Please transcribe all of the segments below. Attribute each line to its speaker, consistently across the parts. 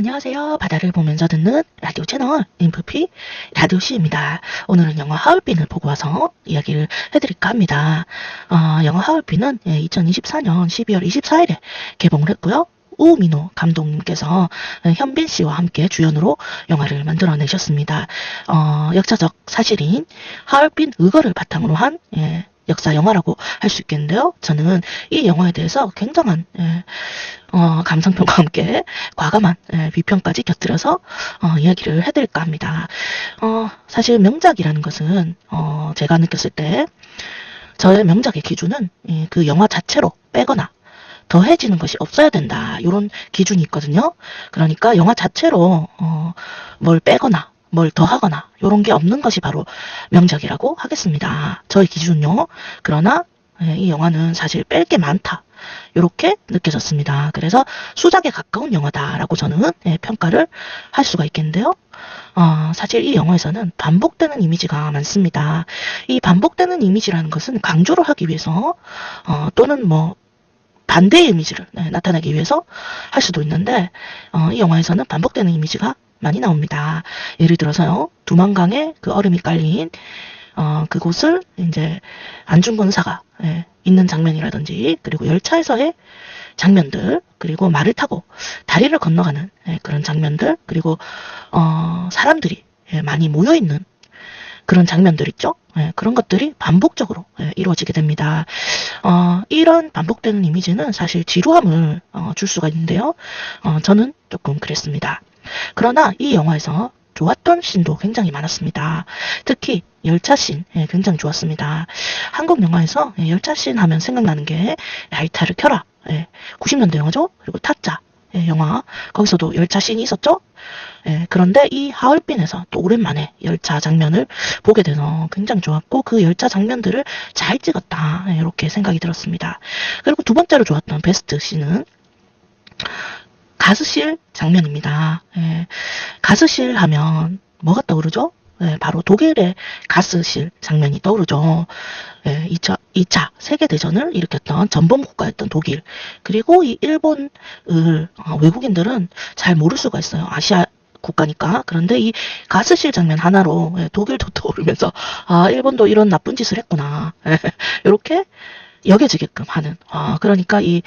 Speaker 1: 안녕하세요. 바다를 보면서 듣는 라디오 채널 인프피 라디오씨입니다. 오늘은 영화 하얼빈을 보고 와서 이야기를 해드릴까 합니다. 영화 하얼빈은 2024년 12월 24일에 개봉을 했고요. 우민호 감독님께서 현빈 씨와 함께 주연으로 영화를 만들어내셨습니다. 역사적 사실인 하얼빈 의거를 바탕으로 한 역사 영화라고 할 수 있겠는데요. 저는 이 영화에 대해서 굉장한 감상평과 함께 과감한 비평까지 곁들여서 이야기를 해드릴까 합니다. 사실 명작이라는 것은 제가 느꼈을 때 저의 명작의 기준은 그 영화 자체로 빼거나 더해지는 것이 없어야 된다. 이런 기준이 있거든요. 그러니까 영화 자체로 뭘 빼거나 뭘 더하거나 이런 게 없는 것이 바로 명작이라고 하겠습니다. 저의 기준요. 그러나 이 영화는 사실 뺄 게 많다. 이렇게 느껴졌습니다. 그래서 수작에 가까운 영화다라고 저는 평가를 할 수가 있겠는데요. 사실 이 영화에서는 반복되는 이미지가 많습니다. 이 반복되는 이미지라는 것은 강조를 하기 위해서 또는 뭐 반대의 이미지를 나타내기 위해서 할 수도 있는데 이 영화에서는 반복되는 이미지가 많이 나옵니다. 예를 들어서요. 두만강에 그 얼음이 깔린 그곳을 이제 안중근사가 있는 장면이라든지 그리고 열차에서의 장면들 그리고 말을 타고 다리를 건너가는 그런 장면들 그리고 사람들이 많이 모여있는 그런 장면들 있죠. 그런 것들이 반복적으로 이루어지게 됩니다. 이런 반복되는 이미지는 사실 지루함을 줄 수가 있는데요. 저는 조금 그랬습니다. 그러나 이 영화에서 좋았던 씬도 굉장히 많았습니다. 특히 열차 씬 굉장히 좋았습니다. 한국 영화에서 열차 씬 하면 생각나는 게 라이터를 켜라 90년대 영화죠. 그리고 타짜 영화 거기서도 열차 씬이 있었죠. 그런데 이 하얼빈에서 또 오랜만에 열차 장면을 보게 돼서 굉장히 좋았고 그 열차 장면들을 잘 찍었다 이렇게 생각이 들었습니다. 그리고 두 번째로 좋았던 베스트 씬은 가스실 장면입니다. 가스실 하면 뭐가 떠오르죠? 바로 독일의 가스실 장면이 떠오르죠. 2차 세계대전을 일으켰던 전범 국가였던 독일. 그리고 이 일본을 외국인들은 잘 모를 수가 있어요. 아시아 국가니까. 그런데 이 가스실 장면 하나로 독일도 떠오르면서 일본도 이런 나쁜 짓을 했구나. 이렇게 여겨지게끔 하는. 그러니까 이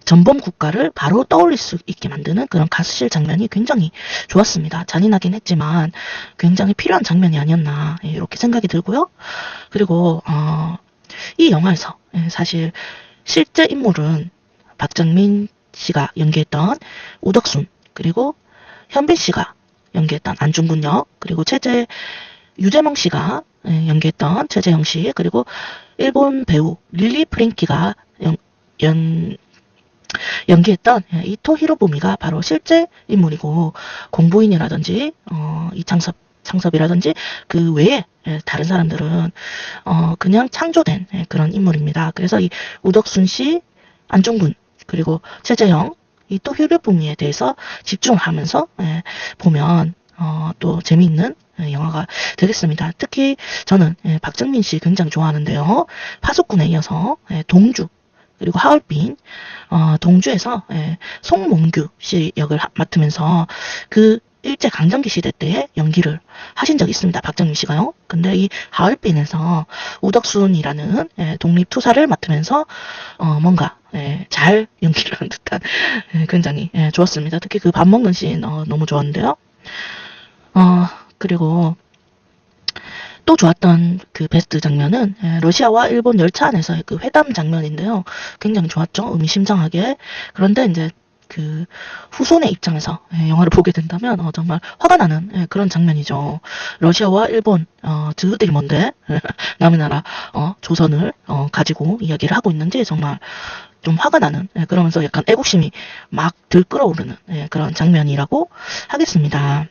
Speaker 1: 전범 국가를 바로 떠올릴 수 있게 만드는 그런 가스실 장면이 굉장히 좋았습니다. 잔인하긴 했지만 굉장히 필요한 장면이 아니었나 이렇게 생각이 들고요. 그리고 이 영화에서 사실 실제 인물은 박정민 씨가 연기했던 우덕순 그리고 현빈 씨가 연기했던 안중근 역 그리고 유재몽 씨가 연기했던 최재형 씨 그리고 일본 배우 릴리 프랭키가 연기했던 이토 히로부미가 바로 실제 인물이고 공부인이라든지 이창섭이라든지 그 외에 다른 사람들은 그냥 창조된 그런 인물입니다. 그래서 이 우덕순 씨, 안중근 그리고 최재형, 이토 히로부미에 대해서 집중하면서 보면 또 재미있는 영화가 되겠습니다. 특히 저는 박정민 씨 굉장히 좋아하는데요. 파수꾼에 이어서 동주 그리고 하얼빈 동주에서 송몽규 씨 역을 맡으면서 그 일제 강점기 시대 때의 연기를 하신 적이 있습니다. 박정민 씨가요. 근데 이 하얼빈에서 우덕순이라는 독립투사를 맡으면서 뭔가 잘 연기를 한 듯한 굉장히 좋았습니다. 특히 그 밥 먹는 씬 너무 좋았는데요. 그리고 또 좋았던 그 베스트 장면은 러시아와 일본 열차 안에서의 그 회담 장면인데요. 굉장히 좋았죠. 의미심장하게. 그런데 이제 그 후손의 입장에서 영화를 보게 된다면 정말 화가 나는 그런 장면이죠. 러시아와 일본 저들이 뭔데 남의 나라 조선을 가지고 이야기를 하고 있는지 정말 좀 화가 나는 그러면서 약간 애국심이 막 들끓어오르는 그런 장면이라고 하겠습니다.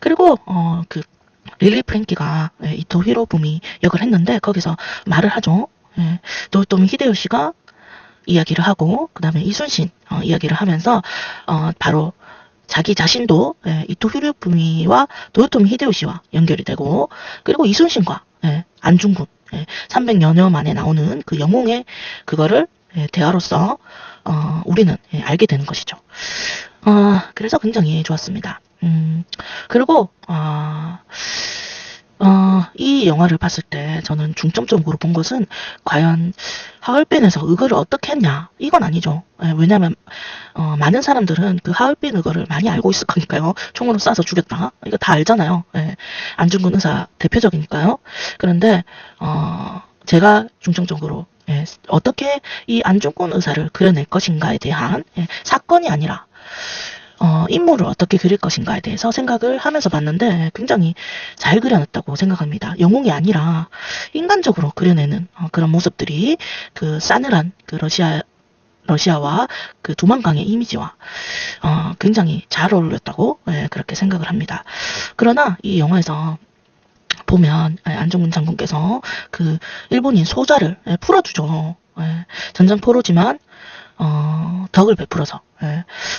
Speaker 1: 그리고 그 릴리 프랭키가 이토 히로부미 역을 했는데 거기서 말을 하죠. 도요토미 히데요시가 이야기를 하고 그 다음에 이순신 이야기를 하면서 바로 자기 자신도 이토 히로부미와 도요토미 히데요시와 연결이 되고 그리고 이순신과 안중근 300여 년 만에 나오는 그 영웅의 그거를 대화로서 우리는 알게 되는 것이죠. 그래서 굉장히 좋았습니다. 그리고, 이 영화를 봤을 때 저는 중점적으로 본 것은 과연 하얼빈에서 의거를 어떻게 했냐 이건 아니죠. 왜냐하면 많은 사람들은 그 하얼빈 의거를 많이 알고 있을 거니까요. 총으로 쏴서 죽였다 이거 다 알잖아요. 안중근 의사 대표적이니까요. 그런데 제가 중점적으로 어떻게 이 안중근 의사를 그려낼 것인가에 대한 사건이 아니라 인물을 어떻게 그릴 것인가에 대해서 생각을 하면서 봤는데 굉장히 잘 그려냈다고 생각합니다. 영웅이 아니라 인간적으로 그려내는 그런 모습들이 그 싸늘한 그 러시아와 그 두만강의 이미지와 굉장히 잘 어울렸다고 그렇게 생각을 합니다. 그러나 이 영화에서 보면 안중근 장군께서 그 일본인 소자를 풀어주죠. 전장포로지만 덕을 베풀어서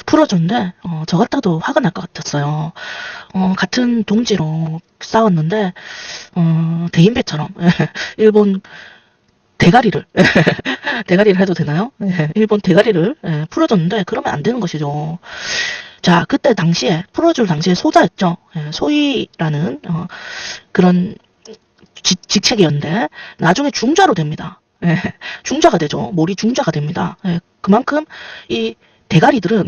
Speaker 1: 풀어줬는데 저 같아도 화가 날 것 같았어요. 같은 동지로 싸웠는데 대인배처럼 일본 대가리를 대가리를 해도 되나요? 일본 대가리를 풀어줬는데 그러면 안 되는 것이죠. 자, 그때 당시에 풀어줄 당시에 소자였죠. 소위라는 그런 직책이었는데 나중에 중자로 됩니다. 중자가 되죠. 몰이 중자가 됩니다. 그만큼 이 대가리들은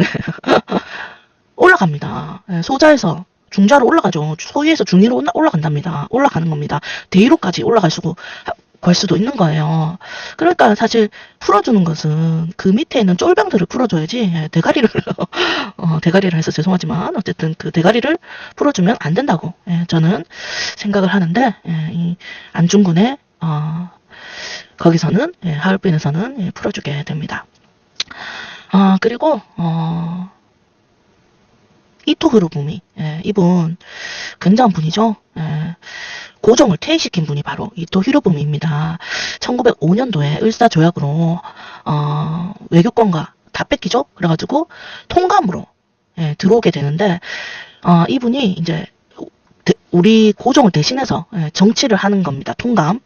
Speaker 1: 올라갑니다. 소자에서 중자로 올라가죠. 소위에서 중위로 올라간답니다. 올라가는 겁니다. 대위로까지 갈 수도 있는 거예요. 그러니까 사실 풀어주는 것은 그 밑에 있는 쫄병들을 풀어줘야지 대가리를 대가리를 해서 죄송하지만 어쨌든 그 대가리를 풀어주면 안 된다고 저는 생각을 하는데 이 안중근의 거기서는 하얼빈에서는 풀어주게 됩니다. 그리고 이토 히로부미 이분 굉장한 분이죠. 고종을 퇴위시킨 분이 바로 이토 히로부미입니다. 1905년도에 을사조약으로 외교권과 다 뺏기죠. 그래가지고 통감으로 들어오게 되는데 이분이 이제 우리 고종을 대신해서 정치를 하는 겁니다. 통감.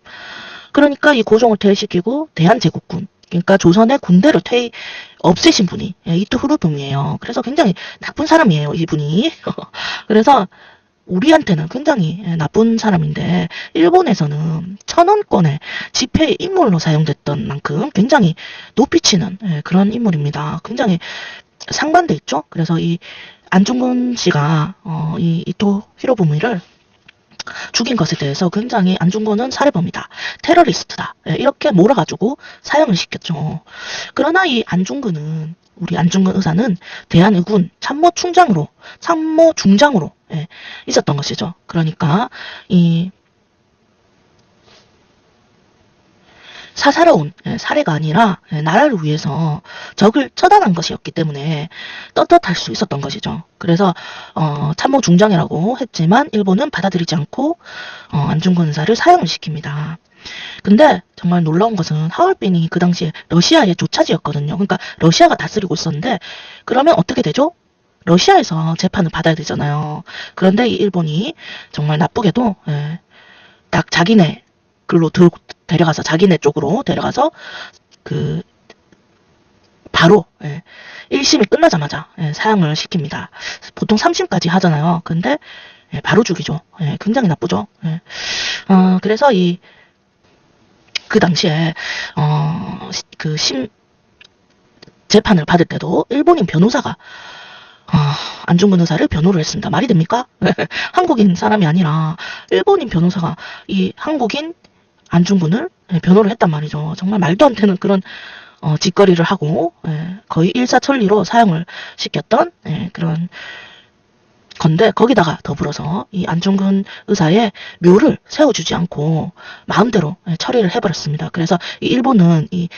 Speaker 1: 그러니까 이 고종을 퇴위시키고 대한제국군 그러니까 조선의 군대를 없애신 분이 이토 히로부미예요. 그래서 굉장히 나쁜 사람이에요. 이분이. 그래서 우리한테는 굉장히 나쁜 사람인데 일본에서는 천원권의 지폐의 인물로 사용됐던 만큼 굉장히 높이 치는 그런 인물입니다. 굉장히 상반돼 있죠. 그래서 이 안중근 씨가 이 이토 히로부미를 죽인 것에 대해서 굉장히 안중근은 살해범이다. 테러리스트다. 이렇게 몰아가지고 사형을 시켰죠. 그러나 이 안중근은 우리 안중근 의사는 대한의군 참모중장으로 있었던 것이죠. 그러니까 이 사사로운 사례가 아니라 나라를 위해서 적을 처단한 것이었기 때문에 떳떳할 수 있었던 것이죠. 그래서 참모 중장이라고 했지만 일본은 받아들이지 않고 안중근 의사를 사형을 시킵니다. 근데 정말 놀라운 것은 하얼빈이 그 당시에 러시아의 조차지였거든요. 그러니까 러시아가 다스리고 있었는데 그러면 어떻게 되죠? 러시아에서 재판을 받아야 되잖아요. 그런데 이 일본이 정말 나쁘게도 딱 자기네 글로 데려가서 자기네 쪽으로 데려가서 그 바로 1심이 끝나자마자 사형을 시킵니다. 보통 3심까지 하잖아요. 근데 바로 죽이죠. 굉장히 나쁘죠. 그래서 그 당시에 그 재판을 받을 때도 일본인 변호사가 안중근 의사를 변호를 했습니다. 말이 됩니까? 한국인 사람이 아니라 일본인 변호사가 이 한국인 안중근을 변호를 했단 말이죠. 정말 말도 안 되는 그런 짓거리를 하고 거의 일사천리로 사형을 시켰던 그런 건데 거기다가 더불어서 이 안중근 의사의 묘를 세워주지 않고 마음대로 처리를 해버렸습니다. 그래서 이 일본은 이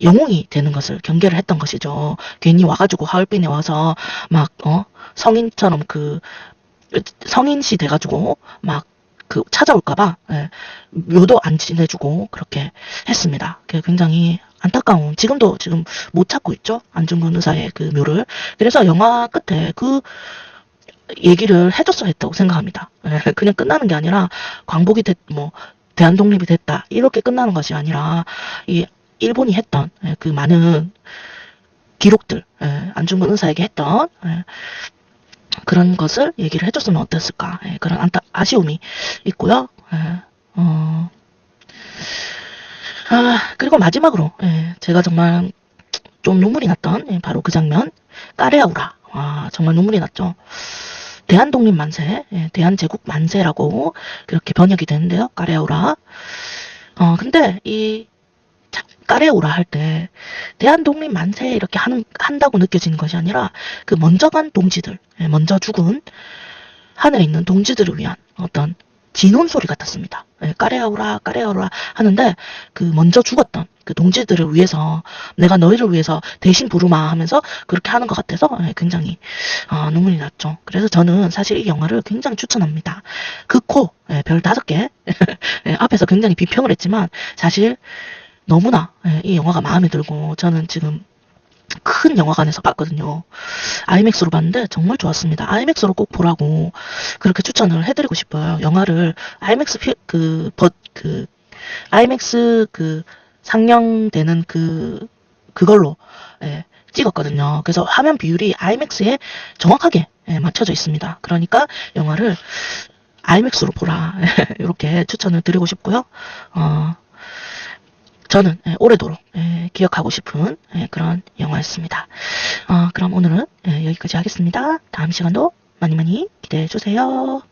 Speaker 1: 영웅이 되는 것을 경계를 했던 것이죠. 괜히 와가지고 하얼빈에 와서 막 성인처럼 성인시 돼가지고 막 찾아올까봐 묘도 안 지내주고 그렇게 했습니다. 굉장히 안타까운 지금 못 찾고 있죠. 안중근 의사의 그 묘를. 그래서 영화 끝에 그 얘기를 해줬어야 했다고 생각합니다. 그냥 끝나는 게 아니라 광복이 대한독립이 됐다 이렇게 끝나는 것이 아니라 이 일본이 했던 그 많은 기록들, 안중근 의사에게 했던 그런 것을 얘기를 해줬으면 어땠을까, 그런 아쉬움이 있고요. 그리고 마지막으로 제가 정말 좀 눈물이 났던 바로 그 장면, 까레아우라. 정말 눈물이 났죠. 대한독립 만세, 대한제국 만세라고 그렇게 번역이 되는데요. 까레아우라. 근데 이 까레오라 할 때 대한독립 만세 이렇게 한다고 느껴지는 것이 아니라 그 먼저 간 동지들, 먼저 죽은 하늘에 있는 동지들을 위한 어떤 진혼 소리 같았습니다. 까레오라 까레오라 하는데 그 먼저 죽었던 그 동지들을 위해서 내가 너희를 위해서 대신 부르마 하면서 그렇게 하는 것 같아서 굉장히 눈물이 났죠. 그래서 저는 사실 이 영화를 굉장히 추천합니다. 극호 별 5개 앞에서 굉장히 비평을 했지만 사실 너무나 이 영화가 마음에 들고 저는 지금 큰 영화관에서 봤거든요. 아이맥스로 봤는데 정말 좋았습니다. 아이맥스로 꼭 보라고 그렇게 추천을 해드리고 싶어요. 영화를 아이맥스 아이맥스 상영되는 그걸로 찍었거든요. 그래서 화면 비율이 아이맥스에 정확하게 맞춰져 있습니다. 그러니까 영화를 아이맥스로 보라 이렇게 추천을 드리고 싶고요. 저는 오래도록 기억하고 싶은 그런 영화였습니다. 그럼 오늘은 여기까지 하겠습니다. 다음 시간도 많이 많이 기대해 주세요.